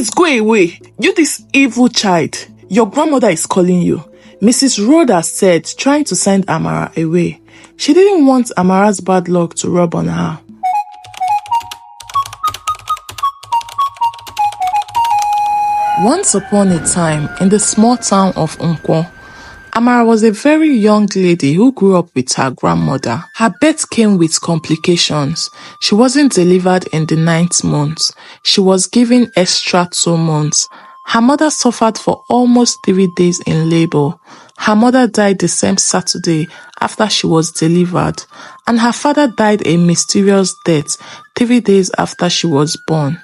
Please go away. You this evil child. Your grandmother is calling you. Mrs. Rhoda said, trying to send Amara away. She didn't want Amara's bad luck to rub on her. Once upon a time, in the small town of Nkwo, Amara was a very young lady who grew up with her grandmother. Her birth came with complications. She wasn't delivered in the 9th month. She was given extra 2 months. Her mother suffered for almost 3 days in labor. Her mother died the same Saturday after she was delivered, and her father died a mysterious death 3 days after she was born.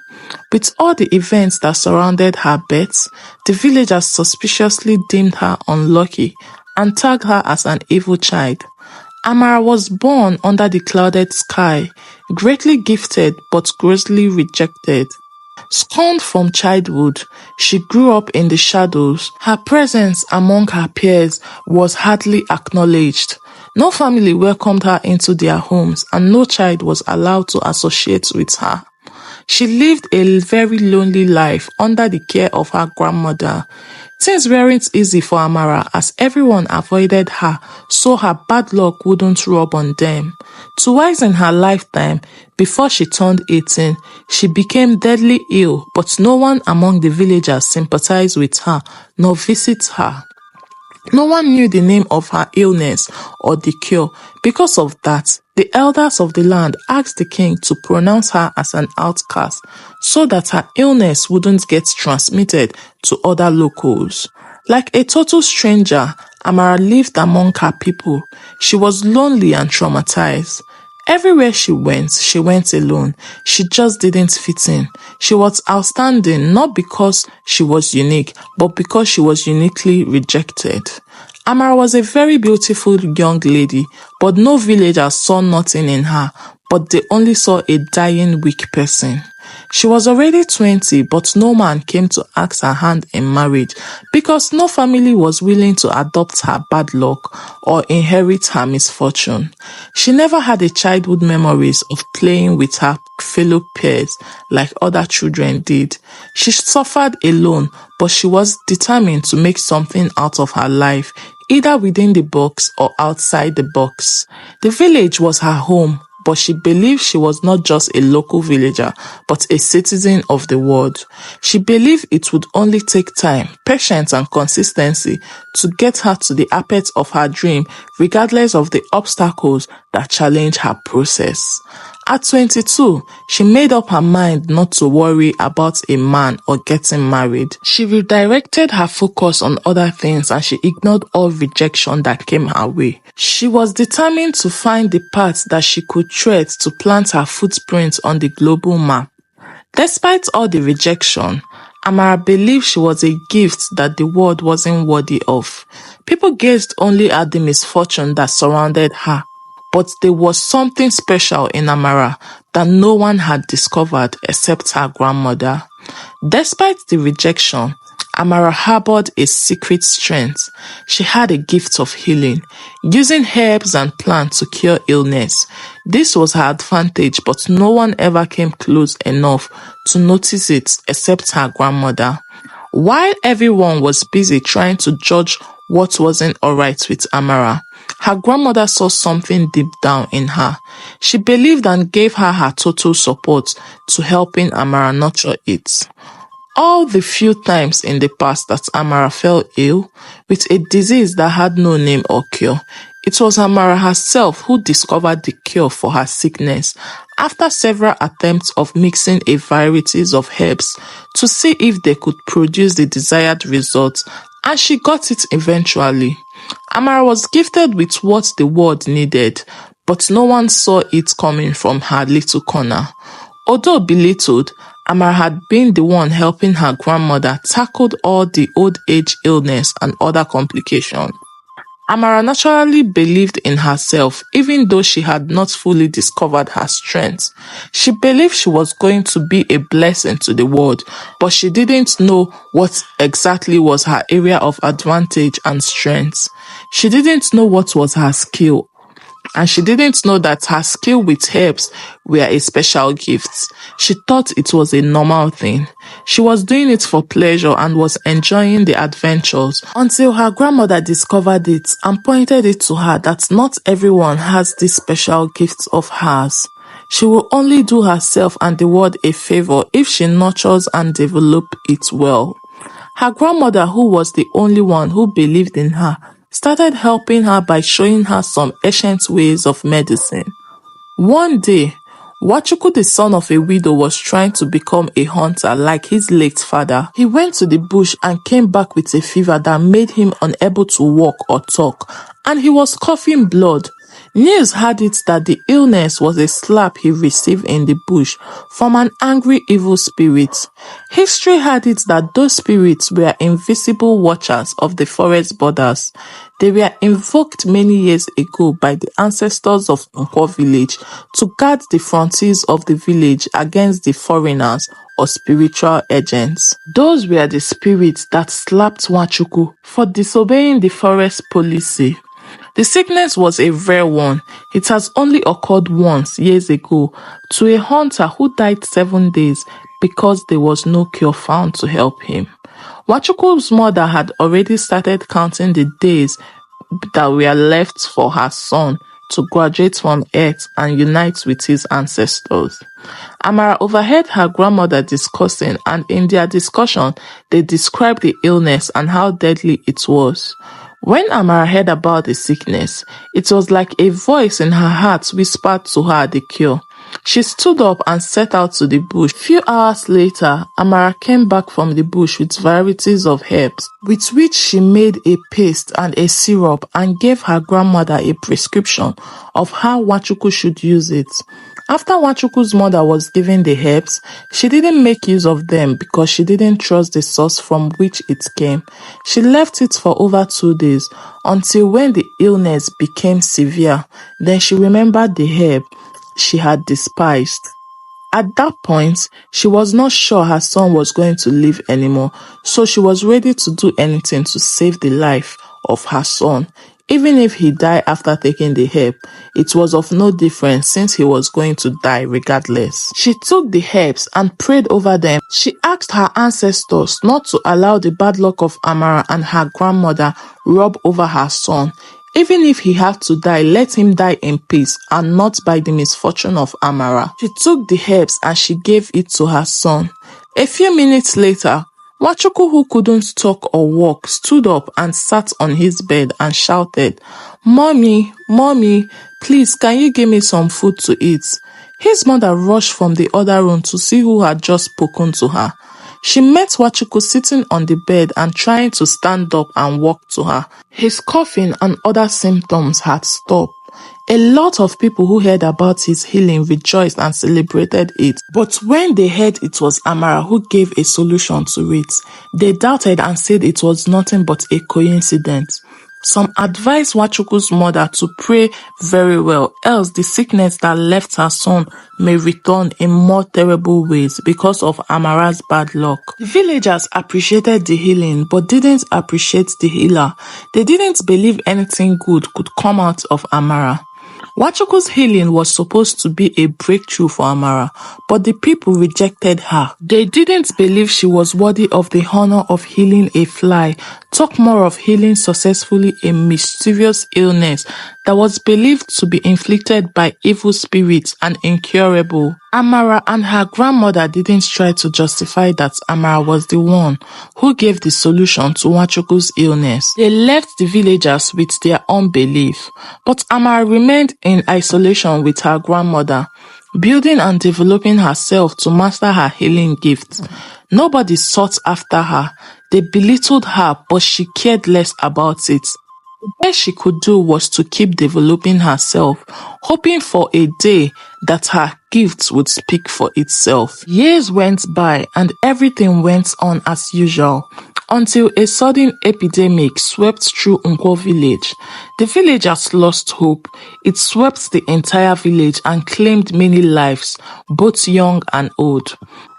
With all the events that surrounded her birth, the villagers suspiciously deemed her unlucky and tagged her as an evil child. Amara was born under the clouded sky, greatly gifted but grossly rejected. Scorned from childhood, she grew up in the shadows. Her presence among her peers was hardly acknowledged. No family welcomed her into their homes, and no child was allowed to associate with her. She lived a very lonely life under the care of her grandmother. Things weren't easy for Amara as everyone avoided her so her bad luck wouldn't rub on them. Twice in her lifetime, before she turned 18, she became deadly ill, but no one among the villagers sympathized with her nor visited her. No one knew the name of her illness or the cure. Because of that, the elders of the land asked the king to pronounce her as an outcast so that her illness wouldn't get transmitted to other locals. Like a total stranger, Amara lived among her people. She was lonely and traumatized. Everywhere she went alone. She just didn't fit in. She was outstanding not because she was unique, but because she was uniquely rejected. Amara was a very beautiful young lady, but no villagers saw nothing in her, but they only saw a dying weak person. She was already 20, but no man came to ask her hand in marriage because no family was willing to adopt her bad luck or inherit her misfortune. She never had a childhood memories of playing with her fellow peers like other children did. She suffered alone, but she was determined to make something out of her life, either within the box or outside the box. The village was her home, but she believed she was not just a local villager, but a citizen of the world. She believed it would only take time, patience, and consistency to get her to the apex of her dream, regardless of the obstacles that challenge her process. At 22, she made up her mind not to worry about a man or getting married. She redirected her focus on other things and she ignored all rejection that came her way. She was determined to find the path that she could tread to plant her footprint on the global map. Despite all the rejection, Amara believed she was a gift that the world wasn't worthy of. People gazed only at the misfortune that surrounded her. But there was something special in Amara that no one had discovered except her grandmother. Despite the rejection, Amara harbored a secret strength. She had a gift of healing, using herbs and plants to cure illness. This was her advantage, but no one ever came close enough to notice it except her grandmother. While everyone was busy trying to judge what wasn't alright with Amara, her grandmother saw something deep down in her. She believed and gave her total support to helping Amara nurture it. All the few times in the past that Amara fell ill with a disease that had no name or cure, it was Amara herself who discovered the cure for her sickness after several attempts of mixing a variety of herbs to see if they could produce the desired results, and she got it eventually. Amara was gifted with what the world needed, but no one saw it coming from her little corner. Although belittled, Amara had been the one helping her grandmother tackle all the old age illness and other complications. Amara naturally believed in herself, even though she had not fully discovered her strength. She believed she was going to be a blessing to the world, but she didn't know what exactly was her area of advantage and strength. She didn't know what was her skill and she didn't know that her skill with herbs were a special gift. She thought it was a normal thing. She was doing it for pleasure and was enjoying the adventures until her grandmother discovered it and pointed it to her that not everyone has this special gift of hers. She will only do herself and the world a favor if she nurtures and develops it well. Her grandmother, who was the only one who believed in her, started helping her by showing her some ancient ways of medicine. One day, Wachuku, the son of a widow, was trying to become a hunter like his late father. He went to the bush and came back with a fever that made him unable to walk or talk, and he was coughing blood. News had it that the illness was a slap he received in the bush from an angry evil spirit. History had it that those spirits were invisible watchers of the forest borders. They were invoked many years ago by the ancestors of Nkwo village to guard the frontiers of the village against the foreigners or spiritual agents. Those were the spirits that slapped Wachuku for disobeying the forest policy. The sickness was a rare one. It has only occurred once years ago to a hunter who died 7 days because there was no cure found to help him. Wachuku's mother had already started counting the days that were left for her son to graduate from earth and unite with his ancestors. Amara overheard her grandmother discussing, and in their discussion, they described the illness and how deadly it was. When Amara heard about the sickness, it was like a voice in her heart whispered to her the cure. She stood up and set out to the bush. A few hours later, Amara came back from the bush with varieties of herbs, with which she made a paste and a syrup and gave her grandmother a prescription of how Wachuku should use it. After Wachuku's mother was given the herbs, she didn't make use of them because she didn't trust the source from which it came. She left it for over 2 days until when the illness became severe. Then she remembered the herb she had despised. At that point, she was not sure her son was going to live anymore, so she was ready to do anything to save the life of her son. Even if he died after taking the herb, it was of no difference since he was going to die regardless. She took the herbs and prayed over them. She asked her ancestors not to allow the bad luck of Amara and her grandmother rub over her son. Even if he had to die, let him die in peace and not by the misfortune of Amara. She took the herbs and she gave it to her son. A few minutes later, Wachuku, who couldn't talk or walk, stood up and sat on his bed and shouted, "Mommy, Mommy, please can you give me some food to eat?" His mother rushed from the other room to see who had just spoken to her. She met Wachuku sitting on the bed and trying to stand up and walk to her. His coughing and other symptoms had stopped. A lot of people who heard about his healing rejoiced and celebrated it. But when they heard it was Amara who gave a solution to it, they doubted and said it was nothing but a coincidence. Some advised Wachuku's mother to pray very well, else the sickness that left her son may return in more terrible ways because of Amara's bad luck. The villagers appreciated the healing but didn't appreciate the healer. They didn't believe anything good could come out of Amara. Wachuku's healing was supposed to be a breakthrough for Amara, but the people rejected her. They didn't believe she was worthy of the honor of healing a fly, talk more of healing successfully a mysterious illness that was believed to be inflicted by evil spirits and incurable. Amara and her grandmother didn't try to justify that Amara was the one who gave the solution to Wachuku's illness. They left the villagers with their unbelief, but Amara remained in isolation with her grandmother, building and developing herself to master her healing gifts. Nobody sought after her. They belittled her, but she cared less about it. The best she could do was to keep developing herself, hoping for a day that her gifts would speak for itself. Years went by and everything went on as usual, until a sudden epidemic swept through Nkwo village. The villagers lost hope. It swept the entire village and claimed many lives, both young and old.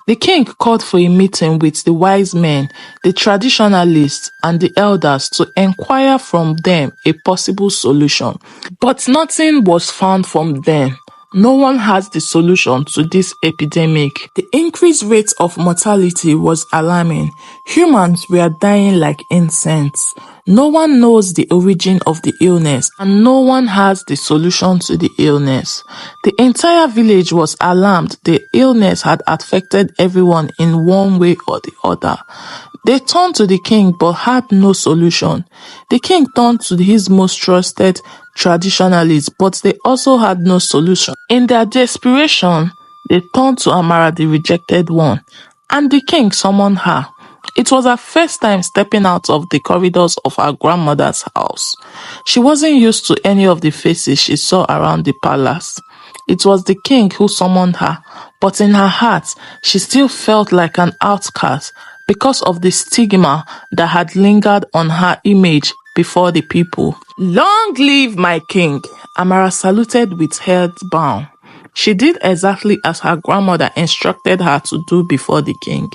The king called for a meeting with the wise men, the traditionalists, and the elders to inquire from them a possible solution. But nothing was found from them. No one has the solution to this epidemic. The increased rate of mortality was alarming. Humans were dying like insects. No one knows the origin of the illness, and no one has the solution to the illness. The entire village was alarmed. The illness had affected everyone in one way or the other. They turned to the king but had no solution. The king turned to his most trusted traditionalists, but they also had no solution. In their desperation, they turned to Amara, the rejected one, and the king summoned her. It was her first time stepping out of the corridors of her grandmother's house. She wasn't used to any of the faces she saw around the palace. It was the king who summoned her, but in her heart, she still felt like an outcast because of the stigma that had lingered on her image before the people. Long live my king! Amara saluted with head bowed. She did exactly as her grandmother instructed her to do before the king.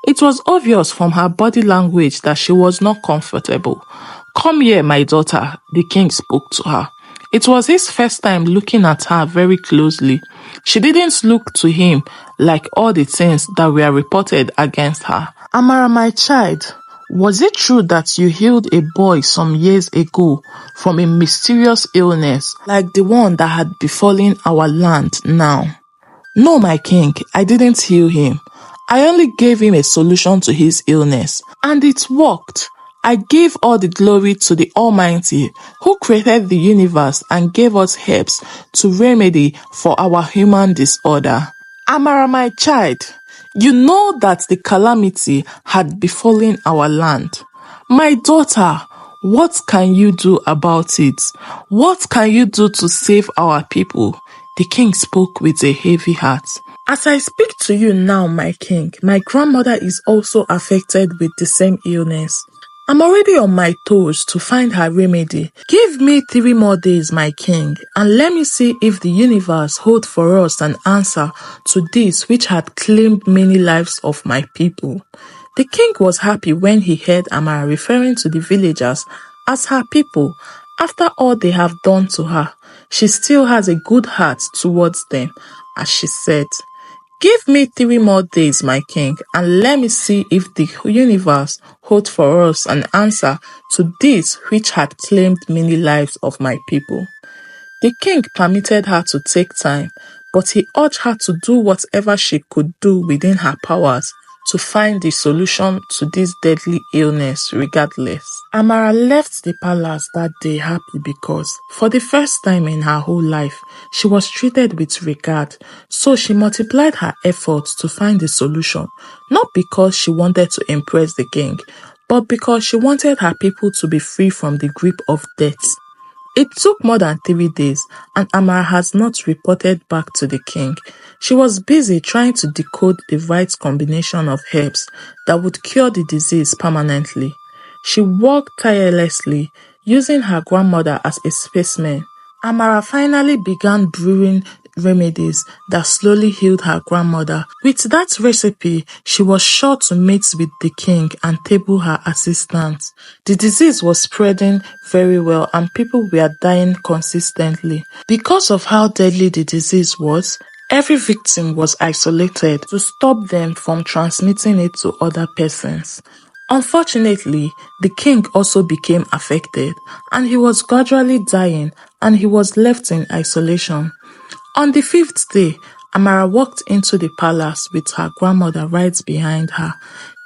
It was obvious from her body language that she was not comfortable. Come here, my daughter, the king spoke to her. It was his first time looking at her very closely. She didn't look to him like all the things that were reported against her. Amara, my child, was it true that you healed a boy some years ago from a mysterious illness like the one that had befallen our land now? No, my king, I didn't heal him. I only gave him a solution to his illness, and it worked. I gave all the glory to the Almighty who created the universe and gave us herbs to remedy for our human disorder. Amara, my child, you know that the calamity had befallen our land. My daughter, what can you do about it? What can you do to save our people? The king spoke with a heavy heart. As I speak to you now, my king, my grandmother is also affected with the same illness. I'm already on my toes to find her remedy. Give me 3 more days, my king, and let me see if the universe hold for us an answer to this which had claimed many lives of my people. The king was happy when he heard Amara referring to the villagers as her people. After all they have done to her, she still has a good heart towards them, as she said. Give me 3 more days, my king, and let me see if the universe hold for us an answer to this which had claimed many lives of my people. The king permitted her to take time, but he urged her to do whatever she could do within her powers to find the solution to this deadly illness regardless. Amara left the palace that day happy because, for the first time in her whole life, she was treated with regard, so she multiplied her efforts to find the solution, not because she wanted to impress the king, but because she wanted her people to be free from the grip of death. It took more than 3 days, and Amara has not reported back to the king. She was busy trying to decode the right combination of herbs that would cure the disease permanently. She worked tirelessly, using her grandmother as a specimen. Amara finally began brewing remedies that slowly healed her grandmother. With that recipe, she was sure to meet with the king and table her assistance. The disease was spreading very well and people were dying consistently. Because of how deadly the disease was, every victim was isolated to stop them from transmitting it to other persons. Unfortunately, the king also became affected, and he was gradually dying, and he was left in isolation. On the 5th day, Amara walked into the palace with her grandmother right behind her.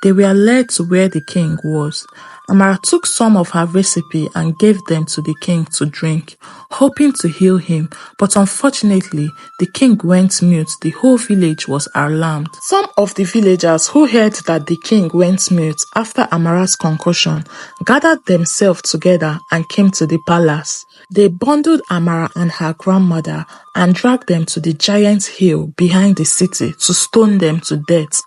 They were led to where the king was. Amara took some of her recipe and gave them to the king to drink, hoping to heal him, but unfortunately, the king went mute. The whole village was alarmed. Some of the villagers who heard that the king went mute after Amara's concussion gathered themselves together and came to the palace. They bundled Amara and her grandmother and dragged them to the giant hill behind the city to stone them to death.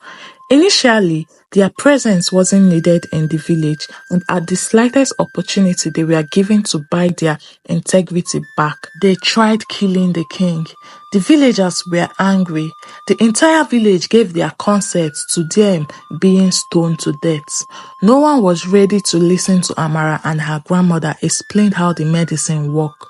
Initially, their presence wasn't needed in the village, and at the slightest opportunity they were given to buy their integrity back. They tried killing the king. The villagers were angry. The entire village gave their consent to them being stoned to death. No one was ready to listen to Amara, and her grandmother explained how the medicine worked.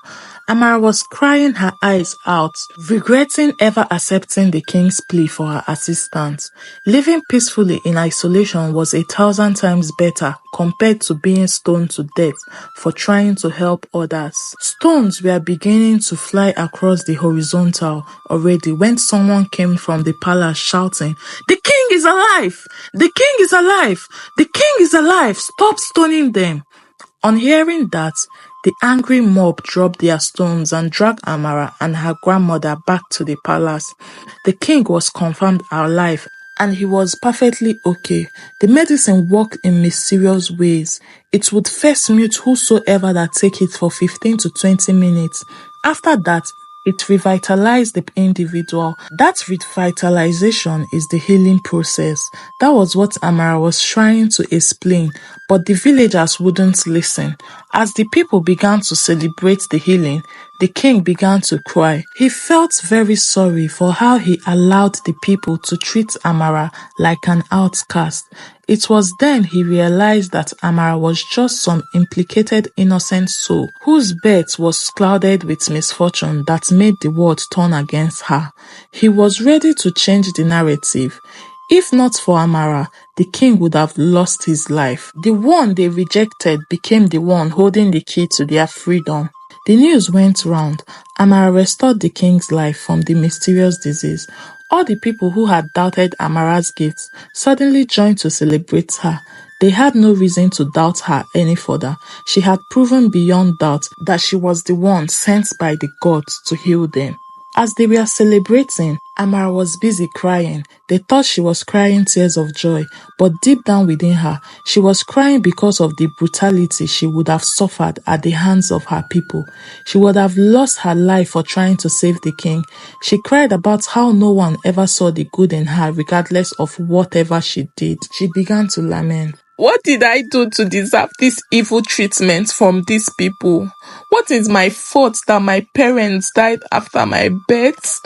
Amara was crying her eyes out, regretting ever accepting the king's plea for her assistance. Living peacefully in isolation was 1,000 times better compared to being stoned to death for trying to help others. Stones were beginning to fly across the horizontal already when someone came from the palace shouting, "The king is alive! The king is alive! The king is alive! Stop stoning them!" On hearing that, the angry mob dropped their stones and dragged Amara and her grandmother back to the palace. The king was confirmed alive and he was perfectly okay. The medicine worked in mysterious ways. It would first mute whosoever that take it for 15 to 20 minutes. After that, it revitalized the individual. That revitalization is the healing process. That was what Amara was trying to explain, but the villagers wouldn't listen. As the people began to celebrate the healing, the king began to cry. He felt very sorry for how he allowed the people to treat Amara like an outcast. It was then he realized that Amara was just some implicated innocent soul whose birth was clouded with misfortune that made the world turn against her. He was ready to change the narrative. If not for Amara, the king would have lost his life. The one they rejected became the one holding the key to their freedom. The news went round. Amara restored the king's life from the mysterious disease. All the people who had doubted Amara's gifts suddenly joined to celebrate her. They had no reason to doubt her any further. She had proven beyond doubt that she was the one sent by the gods to heal them. As they were celebrating, Amara was busy crying. They thought she was crying tears of joy, but deep down within her, she was crying because of the brutality she would have suffered at the hands of her people. She would have lost her life for trying to save the king. She cried about how no one ever saw the good in her regardless of whatever she did. She began to lament. What did I do to deserve this evil treatment from these people? What is my fault that my parents died after my birth?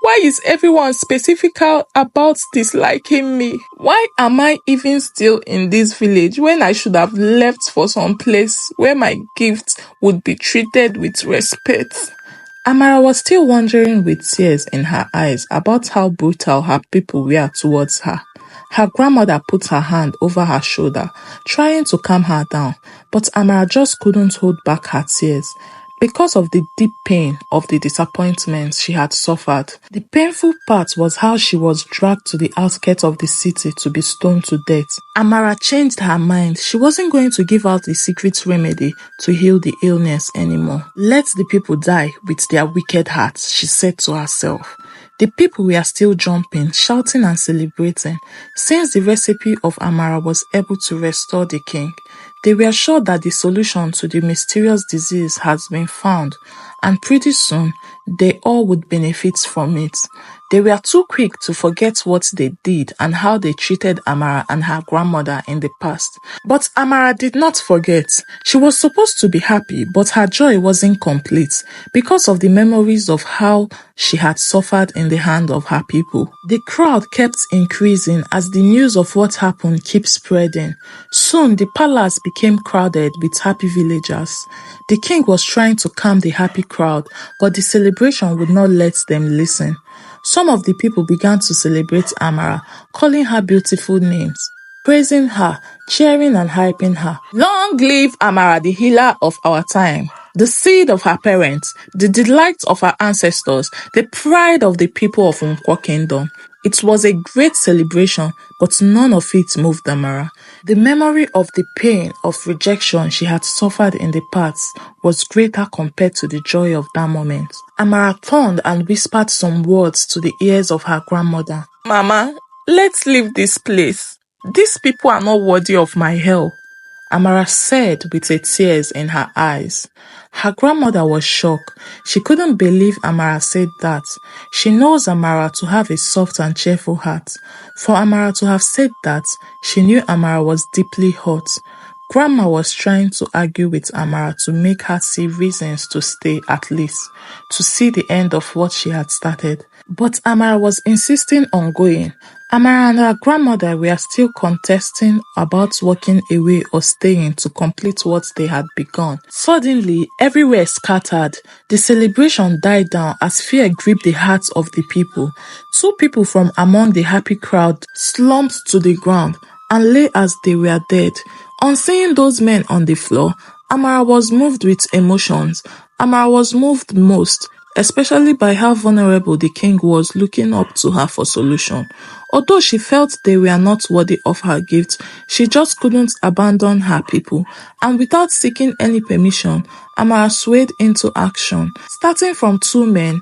Why is everyone specific about disliking me? Why am I even still in this village when I should have left for some place where my gifts would be treated with respect? Amara was still wondering with tears in her eyes about how brutal her people were towards her. Her grandmother put her hand over her shoulder, trying to calm her down, but Amara just couldn't hold back her tears. Because of the deep pain of the disappointment she had suffered. The painful part was how she was dragged to the outskirts of the city to be stoned to death. Amara changed her mind. She wasn't going to give out the secret remedy to heal the illness anymore. Let the people die with their wicked hearts, she said to herself. The people were still jumping, shouting and celebrating, since the recipe of Amara was able to restore the king. They were sure that the solution to the mysterious disease has been found, and pretty soon, they all would benefit from it. They were too quick to forget what they did and how they treated Amara and her grandmother in the past. But Amara did not forget. She was supposed to be happy, but her joy wasn't complete because of the memories of how she had suffered in the hand of her people. The crowd kept increasing as the news of what happened kept spreading. Soon, the palace became crowded with happy villagers. The king was trying to calm the happy crowd, but the celebration would not let them listen. Some of the people began to celebrate Amara, calling her beautiful names, praising her, cheering and hyping her. Long live Amara, the healer of our time, the seed of her parents, the delight of her ancestors, the pride of the people of Nkwo Kingdom. It was a great celebration, but none of it moved Amara. The memory of the pain of rejection she had suffered in the past was greater compared to the joy of that moment. Amara turned and whispered some words to the ears of her grandmother. Mama, let's leave this place. These people are not worthy of my help. Amara said with tears in her eyes. Her grandmother was shocked. She couldn't believe Amara said that. She knows Amara to have a soft and cheerful heart. For Amara to have said that, she knew Amara was deeply hurt. Grandma was trying to argue with Amara to make her see reasons to stay, at least, to see the end of what she had started. But Amara was insisting on going. Amara and her grandmother were still contesting about walking away or staying to complete what they had begun. Suddenly, everywhere scattered. The celebration died down as fear gripped the hearts of the people. Two people from among the happy crowd slumped to the ground and lay as they were dead. On seeing those men on the floor, Amara was moved with emotions. Amara was moved most, especially by how vulnerable the king was, looking up to her for solution. Although she felt they were not worthy of her gift, she just couldn't abandon her people. And without seeking any permission, Amara swayed into action. Starting from two men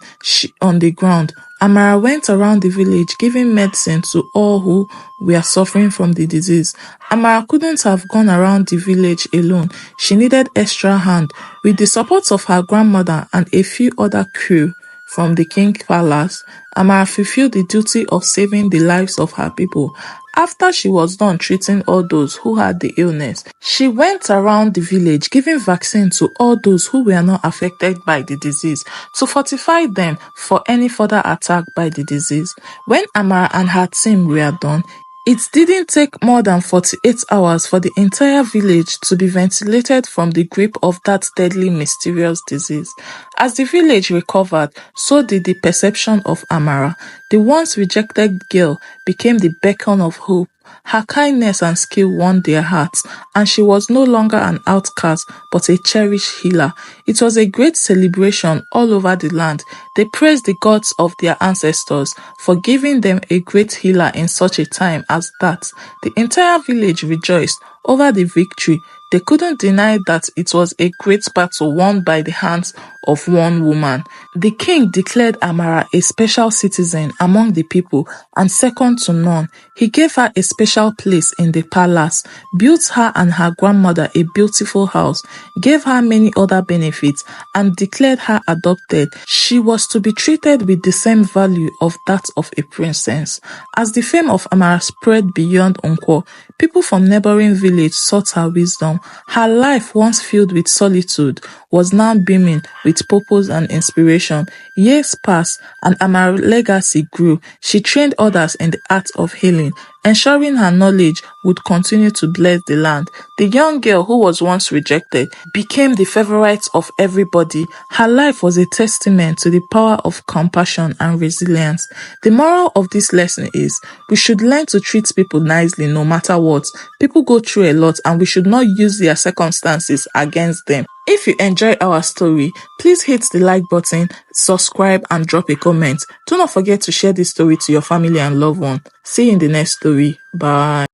on the ground, Amara went around the village giving medicine to all who were suffering from the disease. Amara couldn't have gone around the village alone. She needed extra hand. With the support of her grandmother and a few other crew from the king palace, Amara fulfilled the duty of saving the lives of her people. After she was done treating all those who had the illness, she went around the village giving vaccine to all those who were not affected by the disease to fortify them for any further attack by the disease. When Amara and her team were done, it didn't take more than 48 hours for the entire village to be ventilated from the grip of that deadly, mysterious disease. As the village recovered, so did the perception of Amara. The once rejected girl became the beacon of hope. Her kindness and skill won their hearts, and she was no longer an outcast but a cherished healer. It was a great celebration all over the land. They praised the gods of their ancestors for giving them a great healer in such a time as that. The entire village rejoiced over the victory. They couldn't deny that it was a great battle won by the hands of one woman. The king declared Amara a special citizen among the people and second to none. He gave her a special place in the palace, built her and her grandmother a beautiful house, gave her many other benefits, and declared her adopted. She was to be treated with the same value of that of a princess. As the fame of Amara spread beyond Nkwo, people from neighboring villages sought her wisdom. Her life, once filled with solitude, was now beaming with purpose and inspiration. Years passed, and Amara's legacy grew. She trained others in the art of healing, ensuring her knowledge would continue to bless the land. The young girl who was once rejected became the favorite of everybody. Her life was a testament to the power of compassion and resilience. The moral of this lesson is we should learn to treat people nicely no matter what. People go through a lot and we should not use their circumstances against them. If you enjoyed our story, please hit the like button, subscribe and drop a comment. Do not forget to share this story to your family and loved one. See you in the next story. Bye.